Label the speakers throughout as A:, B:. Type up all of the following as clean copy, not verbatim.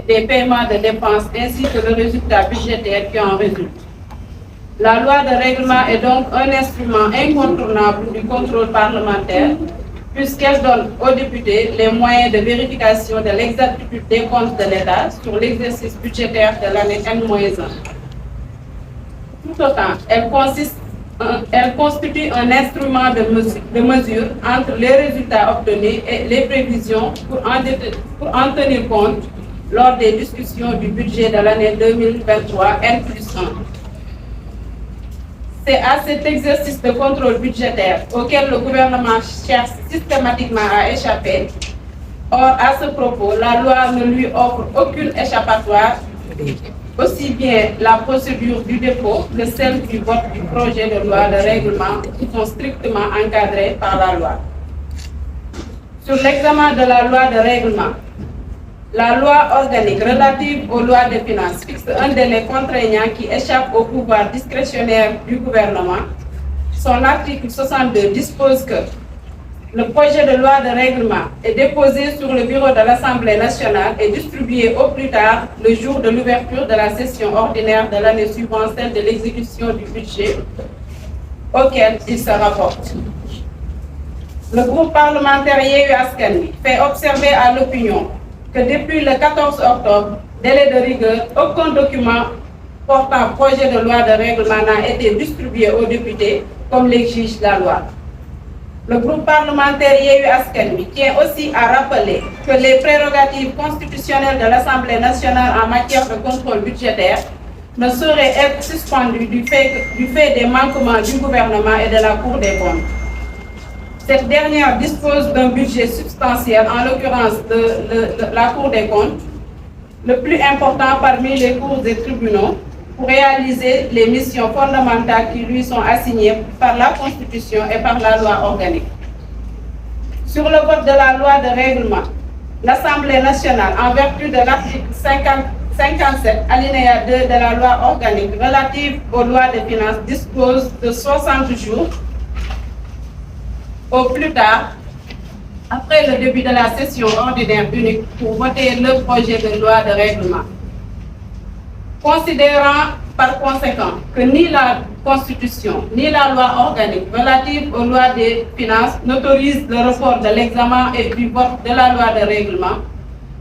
A: des paiements de dépenses ainsi que le résultat budgétaire qui en résulte. La loi de règlement est donc un instrument incontournable du contrôle parlementaire puisqu'elle donne aux députés les moyens de vérification de l'exactitude des comptes de l'État sur l'exercice budgétaire de l'année N-1. Tout autant, elle constitue un instrument de mesure entre les résultats obtenus et les prévisions pour en tenir compte lors des discussions du budget de l'année 2023 N+1. C'est à cet exercice de contrôle budgétaire auquel le gouvernement cherche systématiquement à échapper. Or, à ce propos, la loi ne lui offre aucune échappatoire, aussi bien la procédure du dépôt que celle du vote du projet de loi de règlement qui sont strictement encadrés par la loi. Sur l'examen de la loi de règlement, la loi organique relative aux lois de finances fixe un délai contraignant qui échappe au pouvoir discrétionnaire du gouvernement. Son article 62 dispose que le projet de loi de règlement est déposé sur le bureau de l'Assemblée nationale et distribué au plus tard le jour de l'ouverture de la session ordinaire de l'année suivant celle de l'exécution du budget auquel il se rapporte. Le groupe parlementaire Yewwi Askan Wi fait observer à l'opinion que depuis le 14 octobre, délai de rigueur, aucun document portant projet de loi de règlement n'a été distribué aux députés comme l'exige la loi. Le groupe parlementaire Yewwi Askan Wi tient aussi à rappeler que les prérogatives constitutionnelles de l'Assemblée nationale en matière de contrôle budgétaire ne sauraient être suspendues du fait des manquements du gouvernement et de la Cour des comptes. Cette dernière dispose d'un budget substantiel, en l'occurrence de la Cour des comptes, le plus important parmi les cours et tribunaux, pour réaliser les missions fondamentales qui lui sont assignées par la Constitution et par la loi organique. Sur le vote de la loi de règlement, l'Assemblée nationale, en vertu de l'article 57, alinéa 2 de la loi organique relative aux lois de finances, dispose de 60 jours au plus tard, après le début de la session ordinaire unique, pour voter le projet de loi de règlement. Considérant par conséquent que ni la Constitution ni la loi organique relative aux lois des finances n'autorisent le report de l'examen et du vote de la loi de règlement,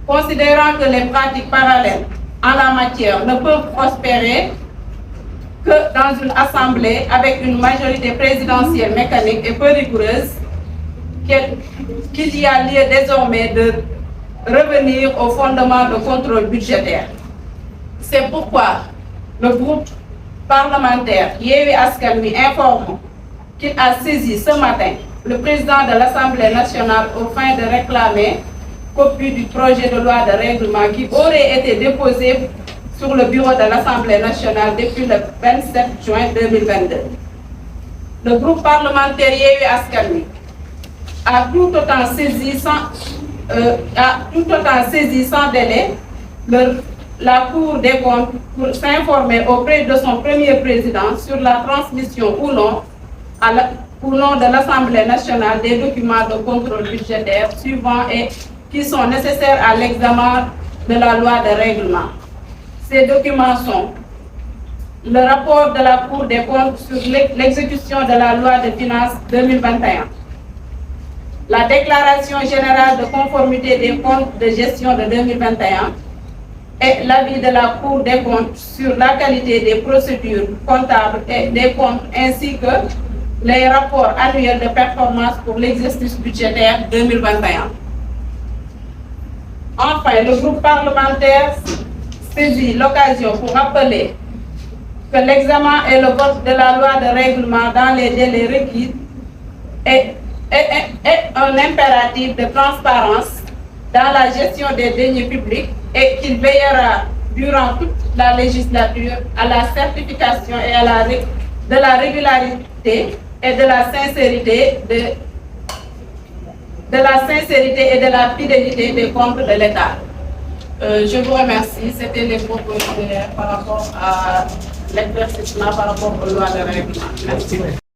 A: considérant que les pratiques parallèles en la matière ne peuvent prospérer que dans une assemblée avec une majorité présidentielle mécanique et peu rigoureuse, qu'il y a lieu désormais de revenir au fondement de contrôle budgétaire. C'est pourquoi le groupe parlementaire Yewwi Askan Wi informe qu'il a saisi ce matin le président de l'Assemblée nationale aux fins de réclamer copie du projet de loi de règlement qui aurait été déposé sur le bureau de l'Assemblée nationale depuis le 27 juin 2022. Le groupe parlementaire Yewwi Askan Wi a tout autant saisi sans délai la Cour des comptes pour s'informer auprès de son premier président sur la transmission ou non de l'Assemblée nationale des documents de contrôle budgétaire suivants et qui sont nécessaires à l'examen de la loi de règlement. Ces documents sont le rapport de la Cour des comptes sur l'exécution de la loi de finances 2021, la déclaration générale de conformité des comptes de gestion de 2021 et l'avis de la Cour des comptes sur la qualité des procédures comptables et des comptes ainsi que les rapports annuels de performance pour l'exercice budgétaire 2021. Enfin, le groupe parlementaire saisit l'occasion pour rappeler que l'examen et le vote de la loi de règlement dans les délais requis est un impératif de transparence dans la gestion des deniers publics et qu'il veillera durant toute la législature à la certification et de la régularité et de la sincérité et de la fidélité des comptes de l'État. Je vous remercie. C'était les propos par rapport à l'éclaircissement par rapport aux lois de règlement. Merci.